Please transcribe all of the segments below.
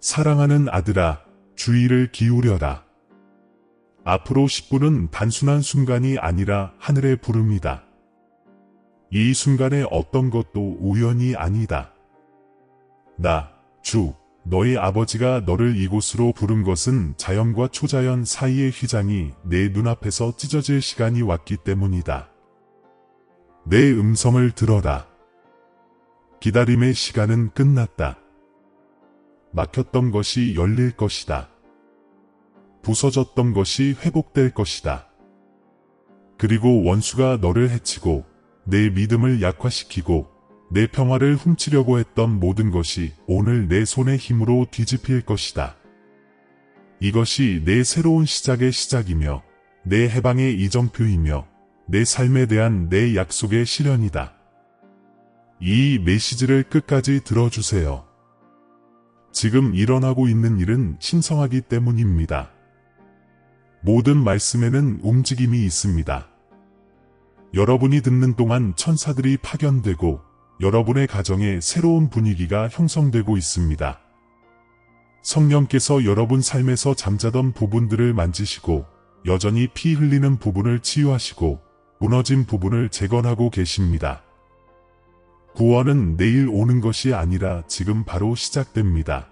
사랑하는 아들아, 주의를 기울여라. 앞으로 10분은 단순한 순간이 아니라 하늘의 부름이다. 이 순간에 어떤 것도 우연이 아니다. 나, 주, 너의 아버지가 너를 이곳으로 부른 것은 자연과 초자연 사이의 휘장이 내 눈앞에서 찢어질 시간이 왔기 때문이다. 내 음성을 들어라. 기다림의 시간은 끝났다. 막혔던 것이 열릴 것이다. 부서졌던 것이 회복될 것이다. 그리고 원수가 너를 해치고 내 믿음을 약화시키고 내 평화를 훔치려고 했던 모든 것이 오늘 내 손의 힘으로 뒤집힐 것이다. 이것이 내 새로운 시작의 시작이며 내 해방의 이정표이며 내 삶에 대한 내 약속의 실현이다. 이 메시지를 끝까지 들어주세요. 지금 일어나고 있는 일은 신성하기 때문입니다. 모든 말씀에는 움직임이 있습니다. 여러분이 듣는 동안 천사들이 파견되고 여러분의 가정에 새로운 분위기가 형성되고 있습니다. 성령께서 여러분 삶에서 잠자던 부분들을 만지시고 여전히 피 흘리는 부분을 치유하시고 무너진 부분을 재건하고 계십니다. 구원은 내일 오는 것이 아니라 지금 바로 시작됩니다.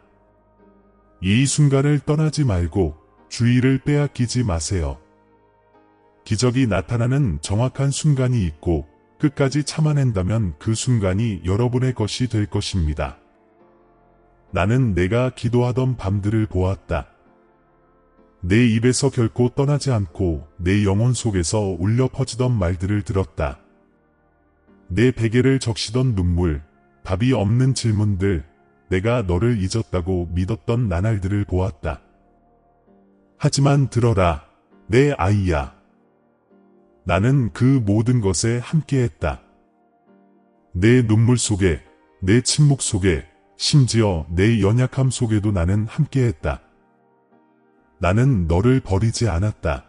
이 순간을 떠나지 말고 주의를 빼앗기지 마세요. 기적이 나타나는 정확한 순간이 있고 끝까지 참아낸다면 그 순간이 여러분의 것이 될 것입니다. 나는 내가 기도하던 밤들을 보았다. 내 입에서 결코 떠나지 않고 내 영혼 속에서 울려 퍼지던 말들을 들었다. 내 베개를 적시던 눈물, 답이 없는 질문들, 내가 너를 잊었다고 믿었던 나날들을 보았다. 하지만 들어라, 내 아이야. 나는 그 모든 것에 함께했다. 내 눈물 속에, 내 침묵 속에, 심지어 내 연약함 속에도 나는 함께했다. 나는 너를 버리지 않았다.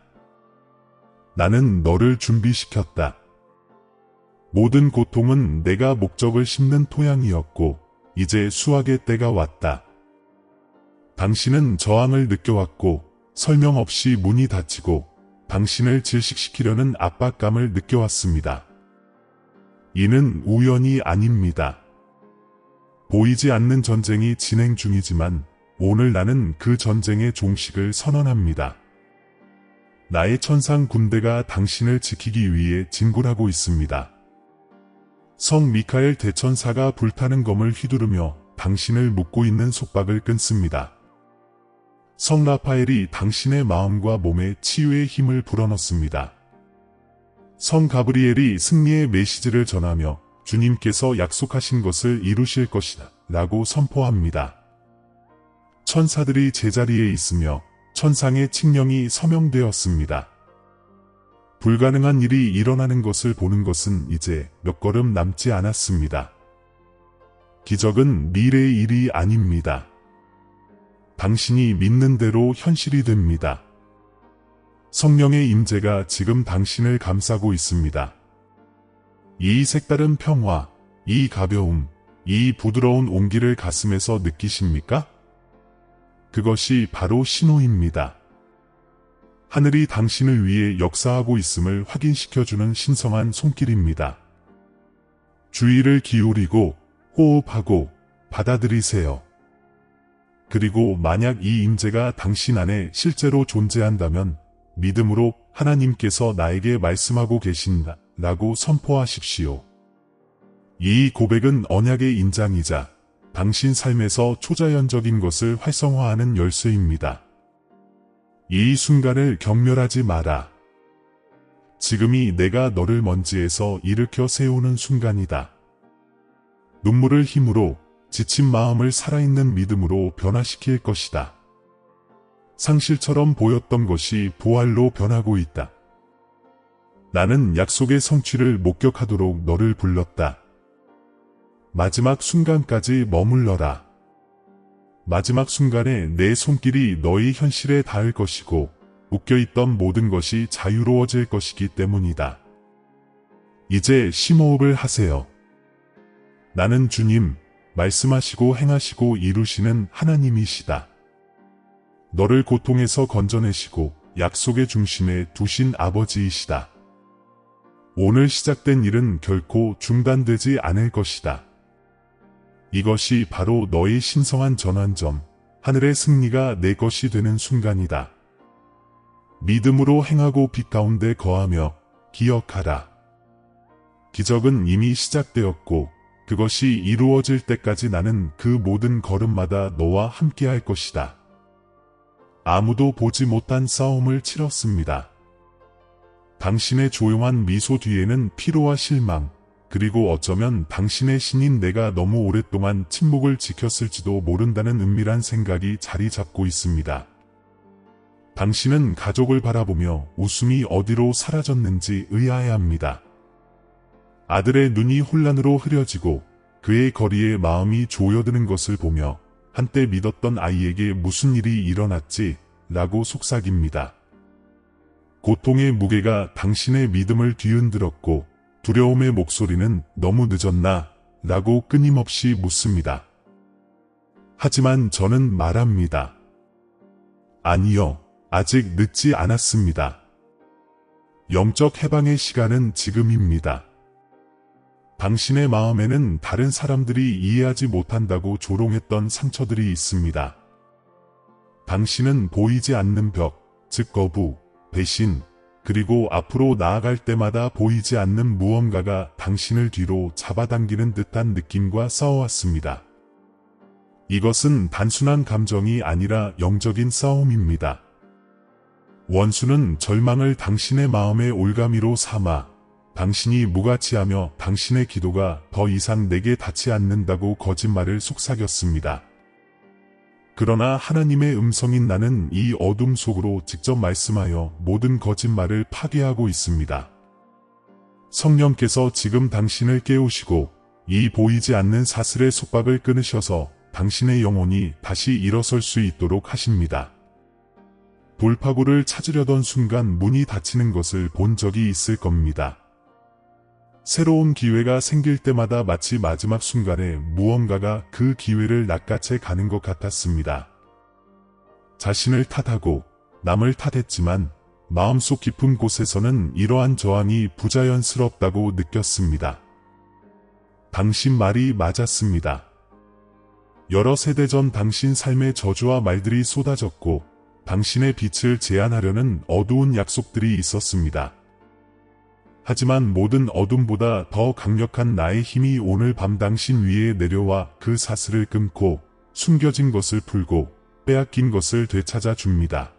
나는 너를 준비시켰다. 모든 고통은 내가 목적을 심는 토양이었고 이제 수확의 때가 왔다. 당신은 저항을 느껴왔고 설명 없이 문이 닫히고 당신을 질식시키려는 압박감을 느껴왔습니다. 이는 우연이 아닙니다. 보이지 않는 전쟁이 진행 중이지만 오늘 나는 그 전쟁의 종식을 선언합니다. 나의 천상 군대가 당신을 지키기 위해 진군하고 있습니다. 성 미카엘 대천사가 불타는 검을 휘두르며 당신을 묶고 있는 속박을 끊습니다. 성 라파엘이 당신의 마음과 몸에 치유의 힘을 불어넣습니다. 성 가브리엘이 승리의 메시지를 전하며 주님께서 약속하신 것을 이루실 것이다 라고 선포합니다. 천사들이 제자리에 있으며 천상의 칙령이 서명되었습니다. 불가능한 일이 일어나는 것을 보는 것은 이제 몇 걸음 남지 않았습니다. 기적은 미래의 일이 아닙니다. 당신이 믿는 대로 현실이 됩니다. 성령의 임재가 지금 당신을 감싸고 있습니다. 이 색다른 평화, 이 가벼움, 이 부드러운 온기를 가슴에서 느끼십니까? 그것이 바로 신호입니다. 하늘이 당신을 위해 역사하고 있음을 확인시켜주는 신성한 손길입니다. 주의를 기울이고 호흡하고 받아들이세요. 그리고 만약 이 임재가 당신 안에 실제로 존재한다면 믿음으로 하나님께서 나에게 말씀하고 계신다 라고 선포하십시오. 이 고백은 언약의 인장이자 당신 삶에서 초자연적인 것을 활성화하는 열쇠입니다. 이 순간을 경멸하지 마라. 지금이 내가 너를 먼지에서 일으켜 세우는 순간이다. 눈물을 힘으로, 지친 마음을 살아있는 믿음으로 변화시킬 것이다. 상실처럼 보였던 것이 부활로 변하고 있다. 나는 약속의 성취를 목격하도록 너를 불렀다. 마지막 순간까지 머물러라. 마지막 순간에 내 손길이 너의 현실에 닿을 것이고 묶여있던 모든 것이 자유로워질 것이기 때문이다. 이제 심호흡을 하세요. 나는 주님, 말씀하시고 행하시고 이루시는 하나님이시다. 너를 고통에서 건져내시고 약속의 중심에 두신 아버지이시다. 오늘 시작된 일은 결코 중단되지 않을 것이다. 이것이 바로 너의 신성한 전환점, 하늘의 승리가 내 것이 되는 순간이다. 믿음으로 행하고 빛 가운데 거하며 기억하라. 기적은 이미 시작되었고 그것이 이루어질 때까지 나는 그 모든 걸음마다 너와 함께할 것이다. 아무도 보지 못한 싸움을 치렀습니다. 당신의 조용한 미소 뒤에는 피로와 실망, 그리고 어쩌면 당신의 신인 내가 너무 오랫동안 침묵을 지켰을지도 모른다는 은밀한 생각이 자리 잡고 있습니다. 당신은 가족을 바라보며 웃음이 어디로 사라졌는지 의아해합니다. 아들의 눈이 혼란으로 흐려지고 그의 거리에 마음이 조여드는 것을 보며 한때 믿었던 아이에게 무슨 일이 일어났지? 라고 속삭입니다. 고통의 무게가 당신의 믿음을 뒤흔들었고 두려움의 목소리는 너무 늦었나? 라고 끊임없이 묻습니다. 하지만 저는 말합니다. 아니요, 아직 늦지 않았습니다. 영적 해방의 시간은 지금입니다. 당신의 마음에는 다른 사람들이 이해하지 못한다고 조롱했던 상처들이 있습니다. 당신은 보이지 않는 벽, 즉 거부, 배신, 그리고 앞으로 나아갈 때마다 보이지 않는 무언가가 당신을 뒤로 잡아당기는 듯한 느낌과 싸워왔습니다. 이것은 단순한 감정이 아니라 영적인 싸움입니다. 원수는 절망을 당신의 마음의 올가미로 삼아 당신이 무가치하며 당신의 기도가 더 이상 내게 닿지 않는다고 거짓말을 속삭였습니다. 그러나 하나님의 음성인 나는 이 어둠 속으로 직접 말씀하여 모든 거짓말을 파괴하고 있습니다. 성령께서 지금 당신을 깨우시고 이 보이지 않는 사슬의 속박을 끊으셔서 당신의 영혼이 다시 일어설 수 있도록 하십니다. 돌파구를 찾으려던 순간 문이 닫히는 것을 본 적이 있을 겁니다. 새로운 기회가 생길 때마다 마치 마지막 순간에 무언가가 그 기회를 낚아채 가는 것 같았습니다. 자신을 탓하고 남을 탓했지만 마음속 깊은 곳에서는 이러한 저항이 부자연스럽다고 느꼈습니다. 당신 말이 맞았습니다. 여러 세대 전 당신 삶의 저주와 말들이 쏟아졌고 당신의 빛을 제한하려는 어두운 약속들이 있었습니다. 하지만 모든 어둠보다 더 강력한 나의 힘이 오늘 밤 당신 위에 내려와 그 사슬을 끊고 숨겨진 것을 풀고 빼앗긴 것을 되찾아 줍니다.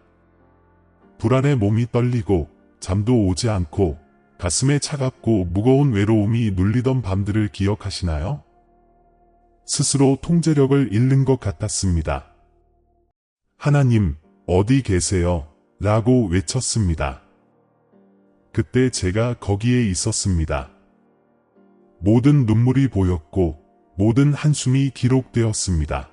불안에 몸이 떨리고 잠도 오지 않고 가슴에 차갑고 무거운 외로움이 눌리던 밤들을 기억하시나요? 스스로 통제력을 잃는 것 같았습니다. 하나님, 어디 계세요? 라고 외쳤습니다. 그때 제가 거기에 있었습니다. 모든 눈물이 보였고 모든 한숨이 기록되었습니다.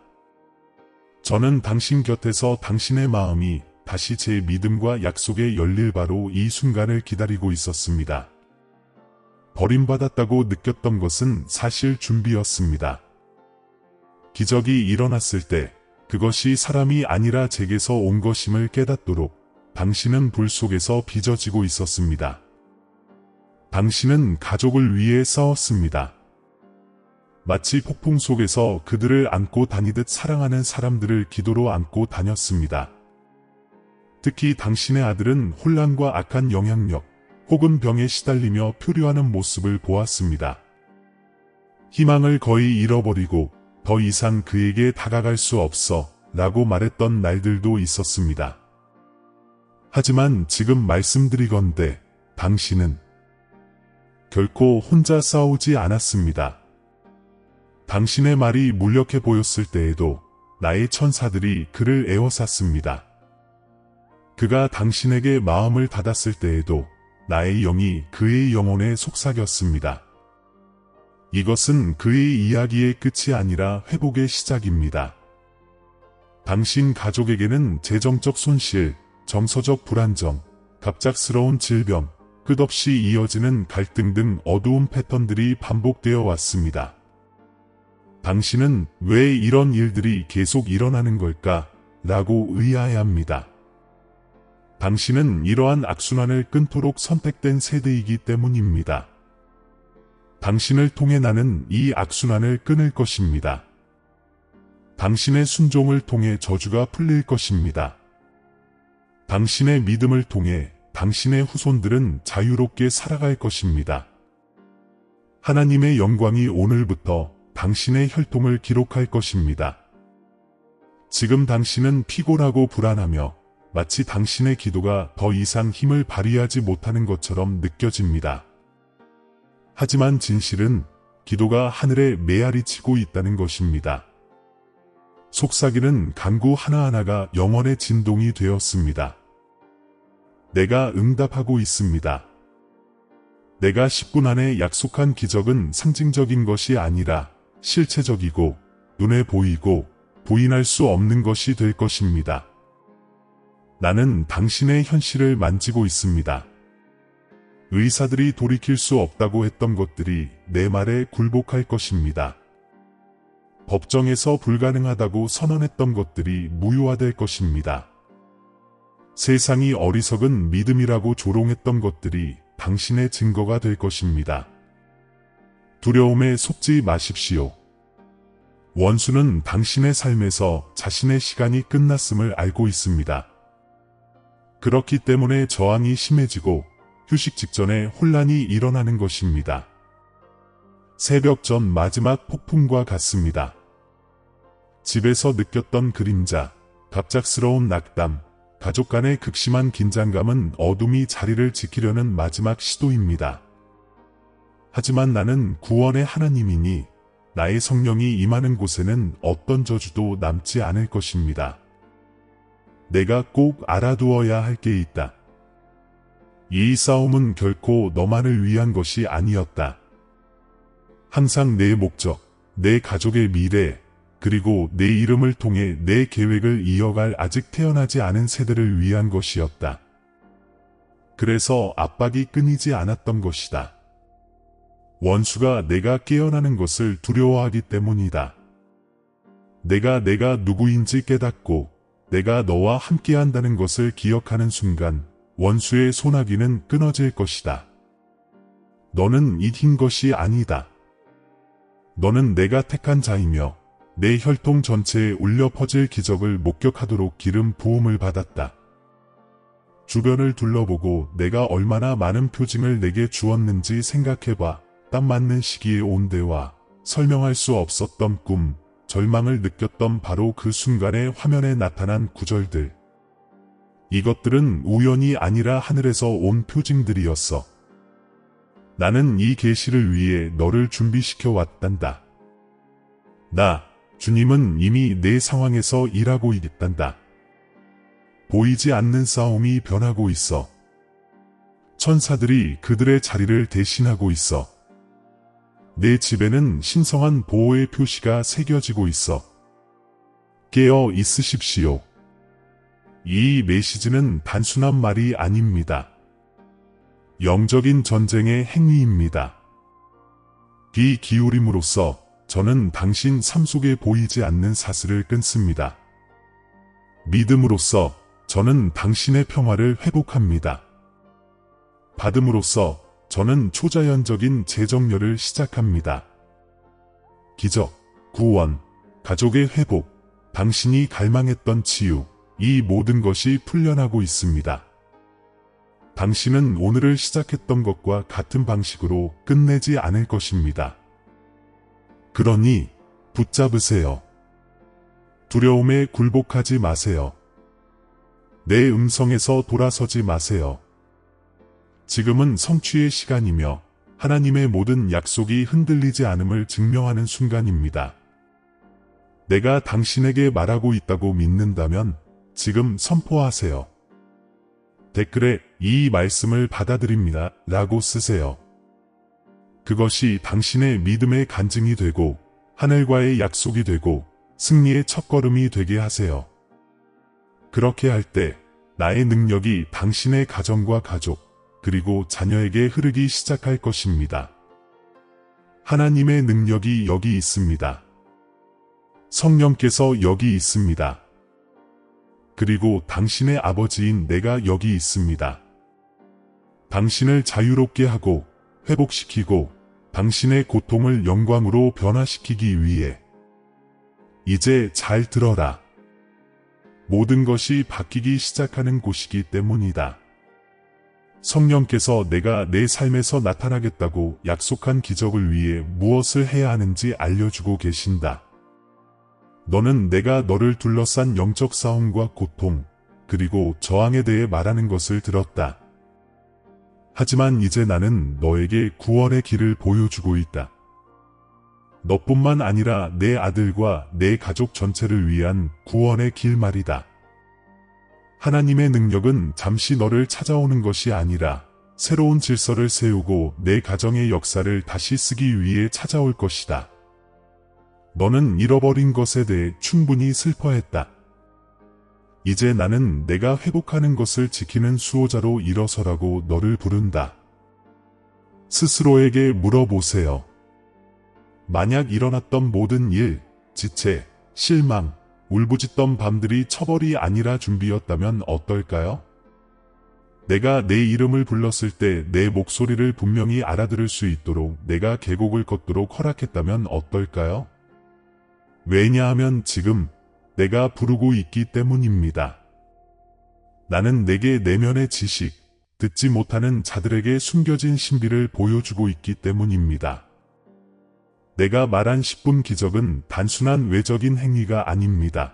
저는 당신 곁에서 당신의 마음이 다시 제 믿음과 약속에 열릴 바로 이 순간을 기다리고 있었습니다. 버림받았다고 느꼈던 것은 사실 준비였습니다. 기적이 일어났을 때 그것이 사람이 아니라 제게서 온 것임을 깨닫도록 당신은 불 속에서 빚어지고 있었습니다. 당신은 가족을 위해 싸웠습니다. 마치 폭풍 속에서 그들을 안고 다니듯 사랑하는 사람들을 기도로 안고 다녔습니다. 특히 당신의 아들은 혼란과 악한 영향력 혹은 병에 시달리며 표류하는 모습을 보았습니다. 희망을 거의 잃어버리고 더 이상 그에게 다가갈 수 없어 라고 말했던 날들도 있었습니다. 하지만 지금 말씀드리건대 당신은 결코 혼자 싸우지 않았습니다. 당신의 말이 무력해 보였을 때에도 나의 천사들이 그를 에워쌌습니다. 그가 당신에게 마음을 닫았을 때에도 나의 영이 그의 영혼에 속삭였습니다. 이것은 그의 이야기의 끝이 아니라 회복의 시작입니다. 당신 가족에게는 재정적 손실, 정서적 불안정, 갑작스러운 질병, 끝없이 이어지는 갈등 등 어두운 패턴들이 반복되어 왔습니다. 당신은 왜 이런 일들이 계속 일어나는 걸까? 라고 의아해합니다. 당신은 이러한 악순환을 끊도록 선택된 세대이기 때문입니다. 당신을 통해 나는 이 악순환을 끊을 것입니다. 당신의 순종을 통해 저주가 풀릴 것입니다. 당신의 믿음을 통해 당신의 후손들은 자유롭게 살아갈 것입니다. 하나님의 영광이 오늘부터 당신의 혈통을 기록할 것입니다. 지금 당신은 피곤하고 불안하며 마치 당신의 기도가 더 이상 힘을 발휘하지 못하는 것처럼 느껴집니다. 하지만 진실은 기도가 하늘에 메아리 치고 있다는 것입니다. 속삭이는 간구 하나하나가 영혼의 진동이 되었습니다. 내가 응답하고 있습니다. 내가 10분 안에 약속한 기적은 상징적인 것이 아니라 실체적이고 눈에 보이고 부인할 수 없는 것이 될 것입니다. 나는 당신의 현실을 만지고 있습니다. 의사들이 돌이킬 수 없다고 했던 것들이 내 말에 굴복할 것입니다. 법정에서 불가능하다고 선언했던 것들이 무효화될 것입니다. 세상이 어리석은 믿음이라고 조롱했던 것들이 당신의 증거가 될 것입니다. 두려움에 속지 마십시오. 원수는 당신의 삶에서 자신의 시간이 끝났음을 알고 있습니다. 그렇기 때문에 저항이 심해지고 휴식 직전에 혼란이 일어나는 것입니다. 새벽 전 마지막 폭풍과 같습니다. 집에서 느꼈던 그림자, 갑작스러운 낙담, 가족 간의 극심한 긴장감은 어둠이 자리를 지키려는 마지막 시도입니다. 하지만 나는 구원의 하나님이니 나의 성령이 임하는 곳에는 어떤 저주도 남지 않을 것입니다. 내가 꼭 알아두어야 할 게 있다. 이 싸움은 결코 너만을 위한 것이 아니었다. 항상 내 목적, 내 가족의 미래, 그리고 내 이름을 통해 내 계획을 이어갈 아직 태어나지 않은 세대를 위한 것이었다. 그래서 압박이 끊이지 않았던 것이다. 원수가 내가 깨어나는 것을 두려워하기 때문이다. 내가 누구인지 깨닫고 내가 너와 함께한다는 것을 기억하는 순간 원수의 소나기는 끊어질 것이다. 너는 이긴 것이 아니다. 너는 내가 택한 자이며 내 혈통 전체에 울려 퍼질 기적을 목격하도록 기름 부음을 받았다. 주변을 둘러보고 내가 얼마나 많은 표징을 내게 주었는지 생각해봐. 딱 맞는 시기에 온 대화, 설명할 수 없었던 꿈, 절망을 느꼈던 바로 그 순간에 화면에 나타난 구절들. 이것들은 우연이 아니라 하늘에서 온 표징들이었어. 나는 이 계시를 위해 너를 준비시켜 왔단다. 주님은 이미 내 상황에서 일하고 있단다. 보이지 않는 싸움이 변하고 있어. 천사들이 그들의 자리를 대신하고 있어. 내 집에는 신성한 보호의 표시가 새겨지고 있어. 깨어 있으십시오. 이 메시지는 단순한 말이 아닙니다. 영적인 전쟁의 행위입니다. 귀 기울임으로써 저는 당신 삶 속에 보이지 않는 사슬을 끊습니다. 믿음으로써 저는 당신의 평화를 회복합니다. 받음으로써 저는 초자연적인 재정렬을 시작합니다. 기적, 구원, 가족의 회복, 당신이 갈망했던 치유, 이 모든 것이 풀려나고 있습니다. 당신은 오늘을 시작했던 것과 같은 방식으로 끝내지 않을 것입니다. 그러니 붙잡으세요. 두려움에 굴복하지 마세요. 내 음성에서 돌아서지 마세요. 지금은 성취의 시간이며 하나님의 모든 약속이 흔들리지 않음을 증명하는 순간입니다. 내가 당신에게 말하고 있다고 믿는다면 지금 선포하세요. 댓글에 이 말씀을 받아들입니다 라고 쓰세요. 그것이 당신의 믿음의 간증이 되고 하늘과의 약속이 되고 승리의 첫걸음이 되게 하세요. 그렇게 할 때 나의 능력이 당신의 가정과 가족 그리고 자녀에게 흐르기 시작할 것입니다. 하나님의 능력이 여기 있습니다. 성령께서 여기 있습니다. 그리고 당신의 아버지인 내가 여기 있습니다. 당신을 자유롭게 하고 회복시키고 당신의 고통을 영광으로 변화시키기 위해. 이제 잘 들어라. 모든 것이 바뀌기 시작하는 곳이기 때문이다. 성령께서 내가 내 삶에서 나타나겠다고 약속한 기적을 위해 무엇을 해야 하는지 알려주고 계신다. 너는 내가 너를 둘러싼 영적 싸움과 고통, 그리고 저항에 대해 말하는 것을 들었다. 하지만 이제 나는 너에게 구원의 길을 보여주고 있다. 너뿐만 아니라 내 아들과 내 가족 전체를 위한 구원의 길 말이다. 하나님의 능력은 잠시 너를 찾아오는 것이 아니라 새로운 질서를 세우고 내 가정의 역사를 다시 쓰기 위해 찾아올 것이다. 너는 잃어버린 것에 대해 충분히 슬퍼했다. 이제 나는 내가 회복하는 것을 지키는 수호자로 일어서라고 너를 부른다. 스스로에게 물어보세요. 만약 일어났던 모든 일, 지체, 실망, 울부짖던 밤들이 처벌이 아니라 준비였다면 어떨까요? 내가 내 이름을 불렀을 때 내 목소리를 분명히 알아들을 수 있도록 내가 계곡을 걷도록 허락했다면 어떨까요? 왜냐하면 지금 내가 부르고 있기 때문입니다. 나는 내게 내면의 지식, 듣지 못하는 자들에게 숨겨진 신비를 보여주고 있기 때문입니다. 내가 말한 10분 기적은 단순한 외적인 행위가 아닙니다.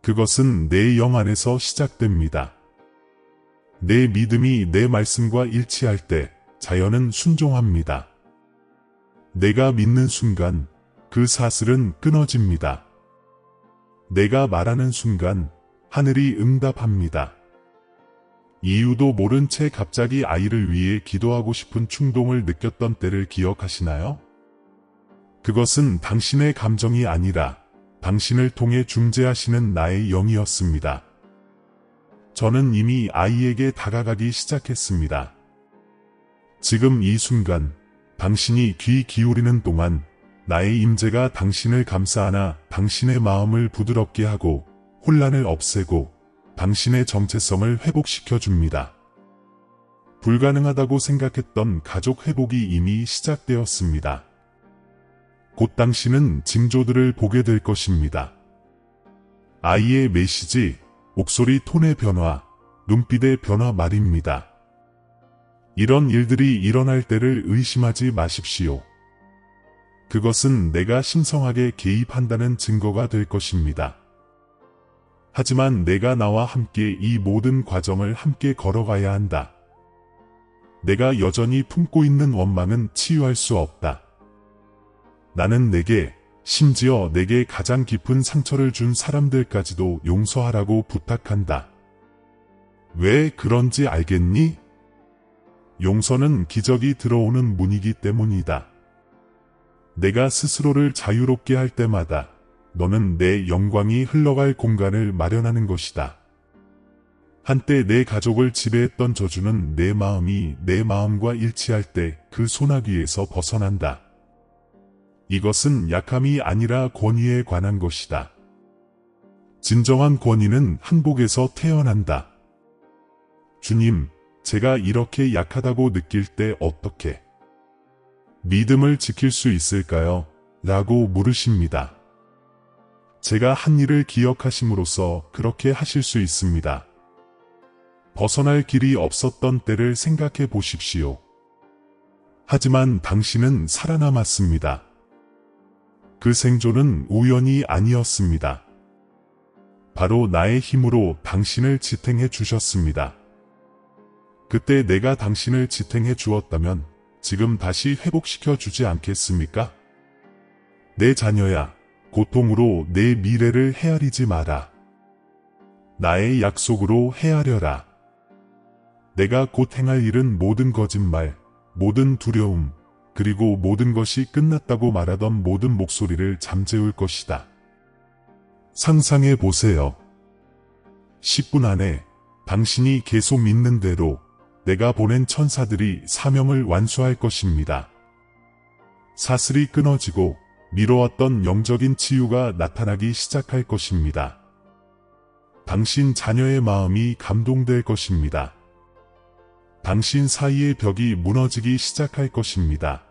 그것은 내 영 안에서 시작됩니다. 내 믿음이 내 말씀과 일치할 때 자연은 순종합니다. 내가 믿는 순간 그 사슬은 끊어집니다. 내가 말하는 순간 하늘이 응답합니다. 이유도 모른 채 갑자기 아이를 위해 기도하고 싶은 충동을 느꼈던 때를 기억하시나요? 그것은 당신의 감정이 아니라 당신을 통해 중재하시는 나의 영이었습니다. 저는 이미 아이에게 다가가기 시작했습니다. 지금 이 순간 당신이 귀 기울이는 동안 나의 임재가 당신을 감싸안아 당신의 마음을 부드럽게 하고 혼란을 없애고 당신의 정체성을 회복시켜 줍니다. 불가능하다고 생각했던 가족 회복이 이미 시작되었습니다. 곧 당신은 징조들을 보게 될 것입니다. 아이의 메시지, 목소리 톤의 변화, 눈빛의 변화 말입니다. 이런 일들이 일어날 때를 의심하지 마십시오. 그것은 내가 신성하게 개입한다는 증거가 될 것입니다. 하지만 내가 나와 함께 이 모든 과정을 함께 걸어가야 한다. 내가 여전히 품고 있는 원망은 치유할 수 없다. 나는 내게, 심지어 내게 가장 깊은 상처를 준 사람들까지도 용서하라고 부탁한다. 왜 그런지 알겠니? 용서는 기적이 들어오는 문이기 때문이다. 내가 스스로를 자유롭게 할 때마다 너는 내 영광이 흘러갈 공간을 마련하는 것이다. 한때 내 가족을 지배했던 저주는 내 마음이 내 마음과 일치할 때 그 소나기에서 벗어난다. 이것은 약함이 아니라 권위에 관한 것이다. 진정한 권위는 항복에서 태어난다. 주님, 제가 이렇게 약하다고 느낄 때 어떻게 믿음을 지킬 수 있을까요? 라고 물으십니다. 제가 한 일을 기억하심으로써 그렇게 하실 수 있습니다. 벗어날 길이 없었던 때를 생각해 보십시오. 하지만 당신은 살아남았습니다. 그 생존은 우연이 아니었습니다. 바로 나의 힘으로 당신을 지탱해 주셨습니다. 그때 내가 당신을 지탱해 주었다면 지금 다시 회복시켜 주지 않겠습니까? 내 자녀야, 고통으로 내 미래를 헤아리지 마라. 나의 약속으로 헤아려라. 내가 곧 행할 일은 모든 거짓말, 모든 두려움, 그리고 모든 것이 끝났다고 말하던 모든 목소리를 잠재울 것이다. 상상해 보세요. 10분 안에 당신이 계속 믿는 대로 내가 보낸 천사들이 사명을 완수할 것입니다. 사슬이 끊어지고 미뤄왔던 영적인 치유가 나타나기 시작할 것입니다. 당신 자녀의 마음이 감동될 것입니다. 당신 사이의 벽이 무너지기 시작할 것입니다.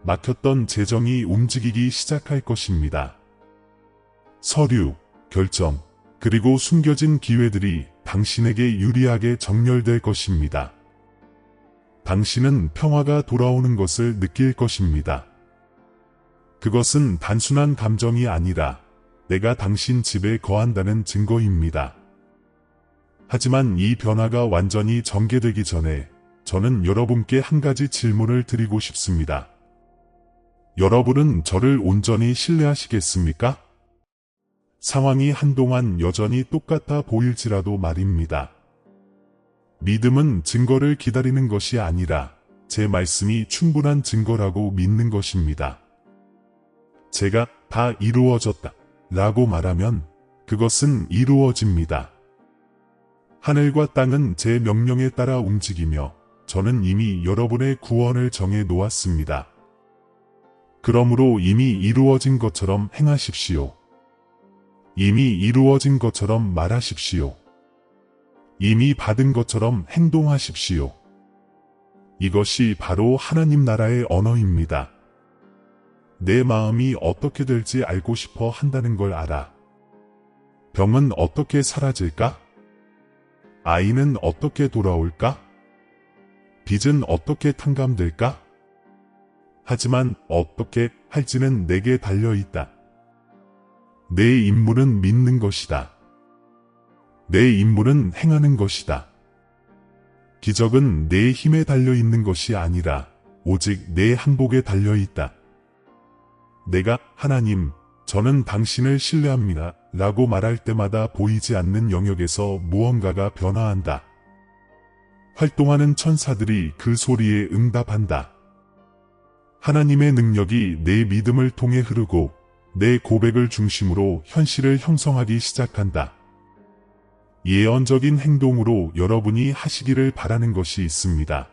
막혔던 재정이 움직이기 시작할 것입니다. 서류, 결정, 그리고 숨겨진 기회들이 당신에게 유리하게 정렬될 것입니다. 당신은 평화가 돌아오는 것을 느낄 것입니다. 그것은 단순한 감정이 아니라 내가 당신 집에 거한다는 증거입니다. 하지만 이 변화가 완전히 전개되기 전에 저는 여러분께 한 가지 질문을 드리고 싶습니다. 여러분은 저를 온전히 신뢰하시겠습니까? 상황이 한동안 여전히 똑같아 보일지라도 말입니다. 믿음은 증거를 기다리는 것이 아니라 제 말씀이 충분한 증거라고 믿는 것입니다. 제가 다 이루어졌다 라고 말하면 그것은 이루어집니다. 하늘과 땅은 제 명령에 따라 움직이며 저는 이미 여러분의 구원을 정해 놓았습니다. 그러므로 이미 이루어진 것처럼 행하십시오. 이미 이루어진 것처럼 말하십시오. 이미 받은 것처럼 행동하십시오. 이것이 바로 하나님 나라의 언어입니다. 내 마음이 어떻게 될지 알고 싶어 한다는 걸 알아. 병은 어떻게 사라질까? 아이는 어떻게 돌아올까? 빚은 어떻게 탕감될까? 하지만 어떻게 할지는 내게 달려있다. 내 임무는 믿는 것이다. 내 임무는 행하는 것이다. 기적은 내 힘에 달려있는 것이 아니라 오직 내 항복에 달려있다. 내가 하나님, 저는 당신을 신뢰합니다 라고 말할 때마다 보이지 않는 영역에서 무언가가 변화한다. 활동하는 천사들이 그 소리에 응답한다. 하나님의 능력이 내 믿음을 통해 흐르고 내 고백을 중심으로 현실을 형성하기 시작한다. 예언적인 행동으로 여러분이 하시기를 바라는 것이 있습니다.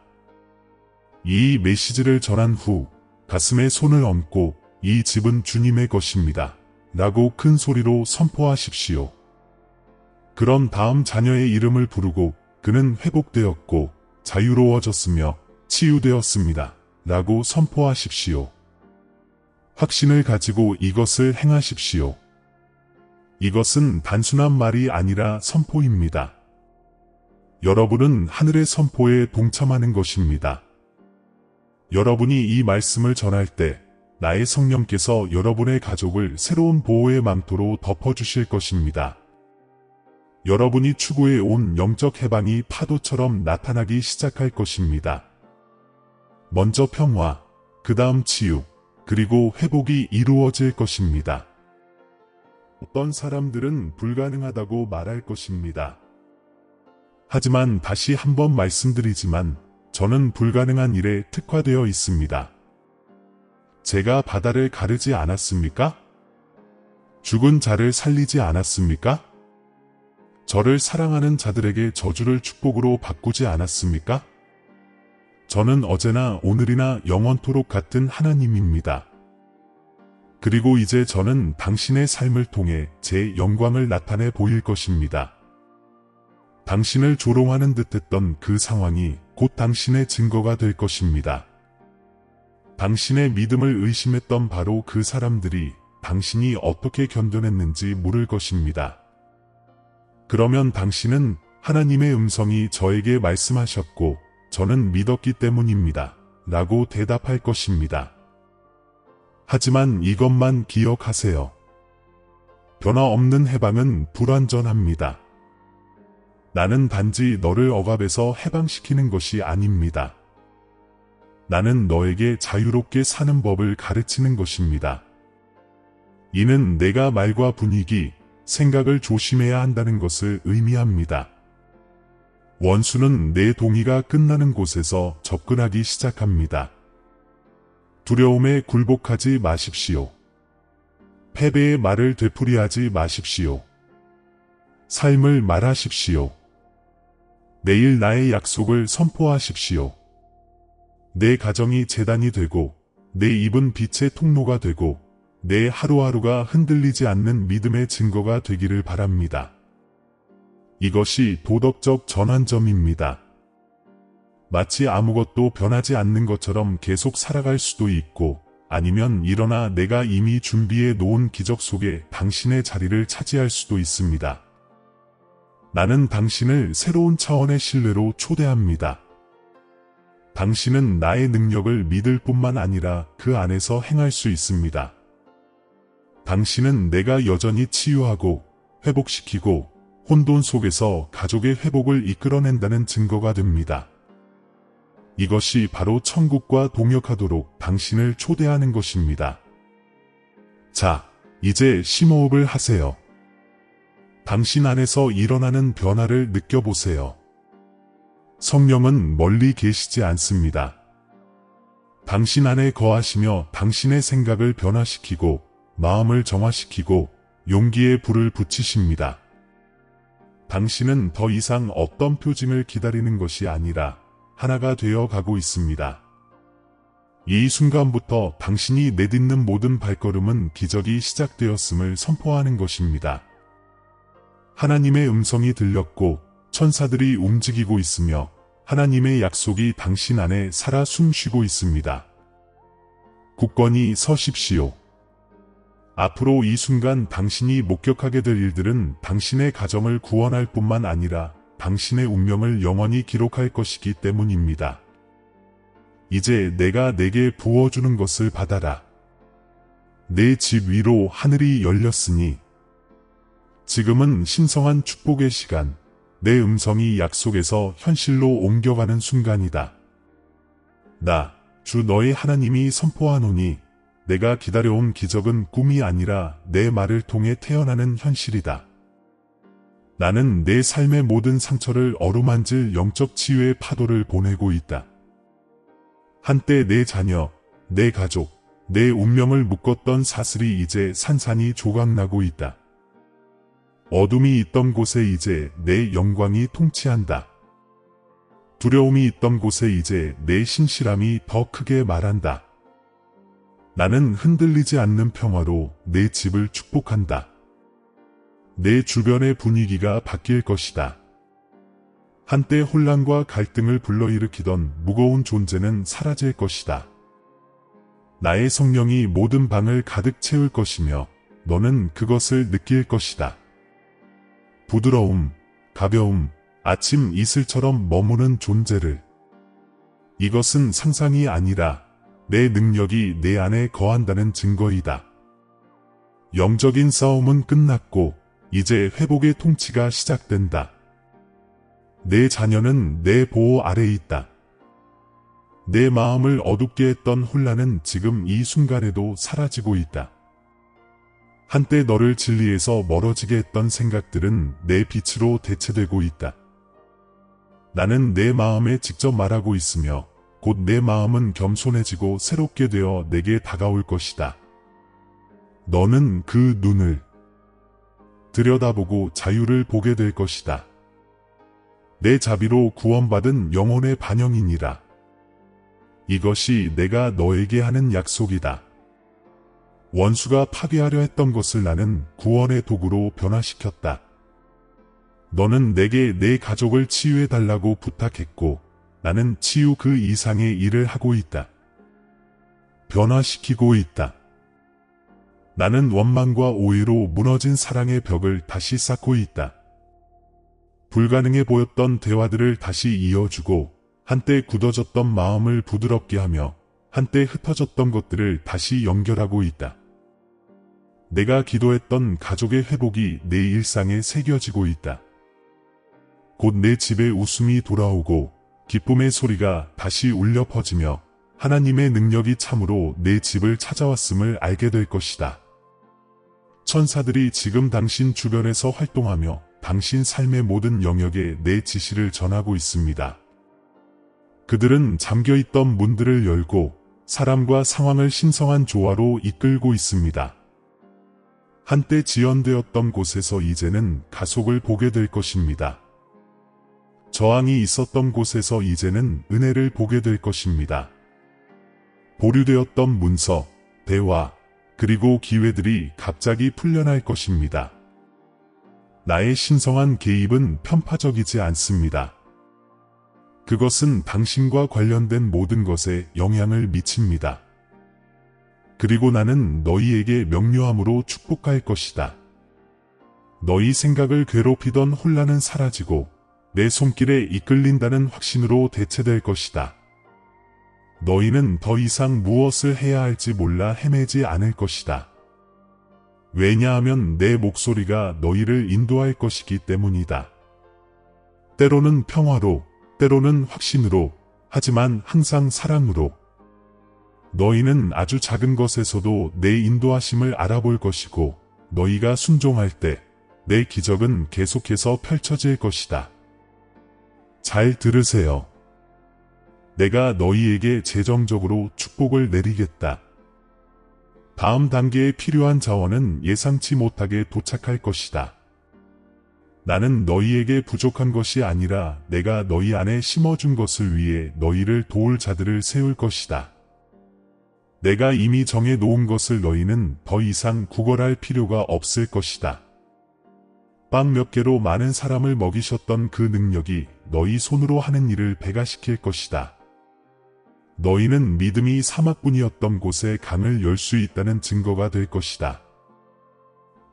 이 메시지를 전한 후 가슴에 손을 얹고 이 집은 주님의 것입니다 라고 큰 소리로 선포하십시오. 그럼 다음 자녀의 이름을 부르고 그는 회복되었고 자유로워졌으며 치유되었습니다 라고 선포하십시오. 확신을 가지고 이것을 행하십시오. 이것은 단순한 말이 아니라 선포입니다. 여러분은 하늘의 선포에 동참하는 것입니다. 여러분이 이 말씀을 전할 때 나의 성령께서 여러분의 가족을 새로운 보호의 망토로 덮어주실 것입니다. 여러분이 추구해 온 영적 해방이 파도처럼 나타나기 시작할 것입니다. 먼저 평화, 그 다음 치유, 그리고 회복이 이루어질 것입니다. 어떤 사람들은 불가능하다고 말할 것입니다. 하지만 다시 한번 말씀드리지만 저는 불가능한 일에 특화되어 있습니다. 제가 바다를 가르지 않았습니까? 죽은 자를 살리지 않았습니까? 저를 사랑하는 자들에게 저주를 축복으로 바꾸지 않았습니까? 저는 어제나 오늘이나 영원토록 같은 하나님입니다. 그리고 이제 저는 당신의 삶을 통해 제 영광을 나타내 보일 것입니다. 당신을 조롱하는 듯했던 그 상황이 곧 당신의 증거가 될 것입니다. 당신의 믿음을 의심했던 바로 그 사람들이 당신이 어떻게 견뎌냈는지 물을 것입니다. 그러면 당신은 하나님의 음성이 저에게 말씀하셨고 저는 믿었기 때문입니다. 라고 대답할 것입니다. 하지만 이것만 기억하세요. 변화 없는 해방은 불완전합니다. 나는 단지 너를 억압해서 해방시키는 것이 아닙니다. 나는 너에게 자유롭게 사는 법을 가르치는 것입니다. 이는 내가 말과 분위기, 생각을 조심해야 한다는 것을 의미합니다. 원수는 내 동의가 끝나는 곳에서 접근하기 시작합니다. 두려움에 굴복하지 마십시오. 패배의 말을 되풀이하지 마십시오. 삶을 말하십시오. 내일 나의 약속을 선포하십시오. 내 가정이 재단이 되고 내 입은 빛의 통로가 되고 내 하루하루가 흔들리지 않는 믿음의 증거가 되기를 바랍니다. 이것이 도덕적 전환점입니다. 마치 아무것도 변하지 않는 것처럼 계속 살아갈 수도 있고, 아니면 일어나 내가 이미 준비해 놓은 기적 속에 당신의 자리를 차지할 수도 있습니다. 나는 당신을 새로운 차원의 신뢰로 초대합니다. 당신은 나의 능력을 믿을 뿐만 아니라 그 안에서 행할 수 있습니다. 당신은 내가 여전히 치유하고 회복시키고 혼돈 속에서 가족의 회복을 이끌어낸다는 증거가 됩니다. 이것이 바로 천국과 동역하도록 당신을 초대하는 것입니다. 자, 이제 심호흡을 하세요. 당신 안에서 일어나는 변화를 느껴보세요. 성령은 멀리 계시지 않습니다. 당신 안에 거하시며 당신의 생각을 변화시키고 마음을 정화시키고 용기에 불을 붙이십니다. 당신은 더 이상 어떤 표징을 기다리는 것이 아니라 하나가 되어 가고 있습니다. 이 순간부터 당신이 내딛는 모든 발걸음은 기적이 시작되었음을 선포하는 것입니다. 하나님의 음성이 들렸고 천사들이 움직이고 있으며 하나님의 약속이 당신 안에 살아 숨쉬고 있습니다. 굳건히 서십시오. 앞으로 이 순간 당신이 목격하게 될 일들은 당신의 가정을 구원할 뿐만 아니라 당신의 운명을 영원히 기록할 것이기 때문입니다. 이제 내가 내게 부어주는 것을 받아라. 내 집 위로 하늘이 열렸으니 지금은 신성한 축복의 시간, 내 음성이 약속에서 현실로 옮겨가는 순간이다. 나, 주 너의 하나님이 선포하노니 내가 기다려온 기적은 꿈이 아니라 내 말을 통해 태어나는 현실이다. 나는 내 삶의 모든 상처를 어루만질 영적 치유의 파도를 보내고 있다. 한때 내 자녀, 내 가족, 내 운명을 묶었던 사슬이 이제 산산이 조각나고 있다. 어둠이 있던 곳에 이제 내 영광이 통치한다. 두려움이 있던 곳에 이제 내 신실함이 더 크게 말한다. 나는 흔들리지 않는 평화로 내 집을 축복한다. 내 주변의 분위기가 바뀔 것이다. 한때 혼란과 갈등을 불러일으키던 무거운 존재는 사라질 것이다. 나의 성령이 모든 방을 가득 채울 것이며 너는 그것을 느낄 것이다. 부드러움, 가벼움, 아침 이슬처럼 머무는 존재를. 이것은 상상이 아니라 내 능력이 내 안에 거한다는 증거이다. 영적인 싸움은 끝났고 이제 회복의 통치가 시작된다. 내 자녀는 내 보호 아래에 있다. 내 마음을 어둡게 했던 혼란은 지금 이 순간에도 사라지고 있다. 한때 너를 진리에서 멀어지게 했던 생각들은 내 빛으로 대체되고 있다. 나는 내 마음에 직접 말하고 있으며 곧 내 마음은 겸손해지고 새롭게 되어 내게 다가올 것이다. 너는 그 눈을 들여다보고 자유를 보게 될 것이다. 내 자비로 구원받은 영혼의 반영이니라. 이것이 내가 너에게 하는 약속이다. 원수가 파괴하려 했던 것을 나는 구원의 도구로 변화시켰다. 너는 내게 내 가족을 치유해달라고 부탁했고 나는 치유 그 이상의 일을 하고 있다. 변화시키고 있다. 나는 원망과 오해로 무너진 사랑의 벽을 다시 쌓고 있다. 불가능해 보였던 대화들을 다시 이어주고 한때 굳어졌던 마음을 부드럽게 하며 한때 흩어졌던 것들을 다시 연결하고 있다. 내가 기도했던 가족의 회복이 내 일상에 새겨지고 있다. 곧 내 집에 웃음이 돌아오고 기쁨의 소리가 다시 울려 퍼지며 하나님의 능력이 참으로 내 집을 찾아왔음을 알게 될 것이다. 천사들이 지금 당신 주변에서 활동하며 당신 삶의 모든 영역에 내 지시를 전하고 있습니다. 그들은 잠겨있던 문들을 열고 사람과 상황을 신성한 조화로 이끌고 있습니다. 한때 지연되었던 곳에서 이제는 가속을 보게 될 것입니다. 저항이 있었던 곳에서 이제는 은혜를 보게 될 것입니다. 보류되었던 문서, 대화, 그리고 기회들이 갑자기 풀려날 것입니다. 나의 신성한 개입은 편파적이지 않습니다. 그것은 당신과 관련된 모든 것에 영향을 미칩니다. 그리고 나는 너희에게 명료함으로 축복할 것이다. 너희 생각을 괴롭히던 혼란은 사라지고 내 손길에 이끌린다는 확신으로 대체될 것이다. 너희는 더 이상 무엇을 해야 할지 몰라 헤매지 않을 것이다. 왜냐하면 내 목소리가 너희를 인도할 것이기 때문이다. 때로는 평화로, 때로는 확신으로, 하지만 항상 사랑으로. 너희는 아주 작은 것에서도 내 인도하심을 알아볼 것이고, 너희가 순종할 때 내 기적은 계속해서 펼쳐질 것이다. 잘 들으세요. 내가 너희에게 재정적으로 축복을 내리겠다. 다음 단계에 필요한 자원은 예상치 못하게 도착할 것이다. 나는 너희에게 부족한 것이 아니라 내가 너희 안에 심어준 것을 위해 너희를 도울 자들을 세울 것이다. 내가 이미 정해 놓은 것을 너희는 더 이상 구걸할 필요가 없을 것이다. 빵 몇 개로 많은 사람을 먹이셨던 그 능력이 너희 손으로 하는 일을 배가시킬 것이다. 너희는 믿음이 사막뿐이었던 곳에 강을 열 수 있다는 증거가 될 것이다.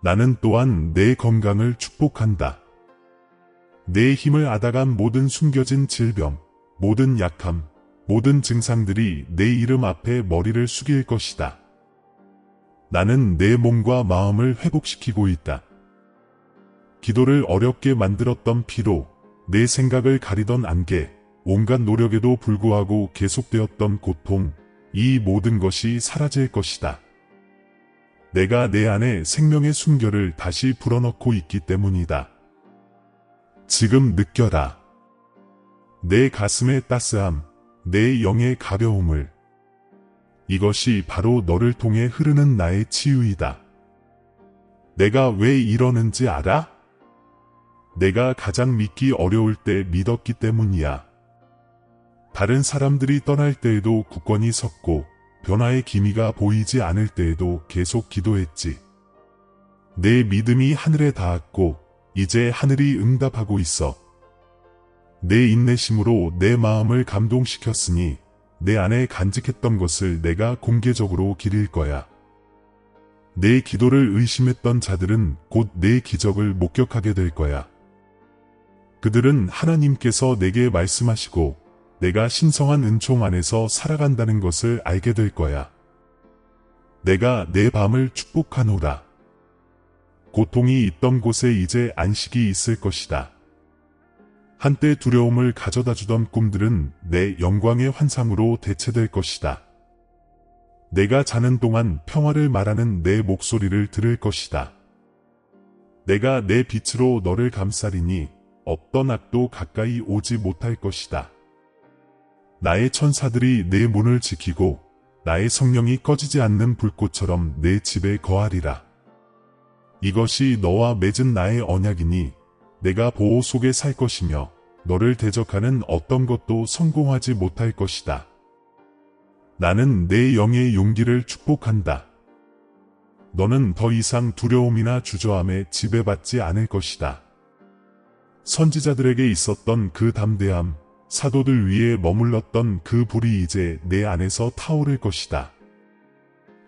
나는 또한 내 건강을 축복한다. 내 힘을 앗아간 모든 숨겨진 질병, 모든 약함, 모든 증상들이 내 이름 앞에 머리를 숙일 것이다. 나는 내 몸과 마음을 회복시키고 있다. 기도를 어렵게 만들었던 피로, 내 생각을 가리던 안개, 온갖 노력에도 불구하고 계속되었던 고통, 이 모든 것이 사라질 것이다. 내가 내 안에 생명의 순결을 다시 불어넣고 있기 때문이다. 지금 느껴라. 내 가슴의 따스함, 내 영의 가벼움을. 이것이 바로 너를 통해 흐르는 나의 치유이다. 내가 왜 이러는지 알아? 내가 가장 믿기 어려울 때 믿었기 때문이야. 다른 사람들이 떠날 때에도 굳건히 섰고 변화의 기미가 보이지 않을 때에도 계속 기도했지. 내 믿음이 하늘에 닿았고 이제 하늘이 응답하고 있어. 내 인내심으로 내 마음을 감동시켰으니 내 안에 간직했던 것을 내가 공개적으로 기릴 거야. 내 기도를 의심했던 자들은 곧 내 기적을 목격하게 될 거야. 그들은 하나님께서 내게 말씀하시고 내가 신성한 은총 안에서 살아간다는 것을 알게 될 거야. 내가 내 밤을 축복하노라. 고통이 있던 곳에 이제 안식이 있을 것이다. 한때 두려움을 가져다 주던 꿈들은 내 영광의 환상으로 대체될 것이다. 내가 자는 동안 평화를 말하는 내 목소리를 들을 것이다. 내가 내 빛으로 너를 감싸리니 어떤 악도 가까이 오지 못할 것이다. 나의 천사들이 내 문을 지키고 나의 성령이 꺼지지 않는 불꽃처럼 내 집에 거하리라. 이것이 너와 맺은 나의 언약이니 내가 보호 속에 살 것이며 너를 대적하는 어떤 것도 성공하지 못할 것이다. 나는 내 영의 용기를 축복한다. 너는 더 이상 두려움이나 주저함에 지배받지 않을 것이다. 선지자들에게 있었던 그 담대함, 사도들 위에 머물렀던 그 불이 이제 내 안에서 타오를 것이다.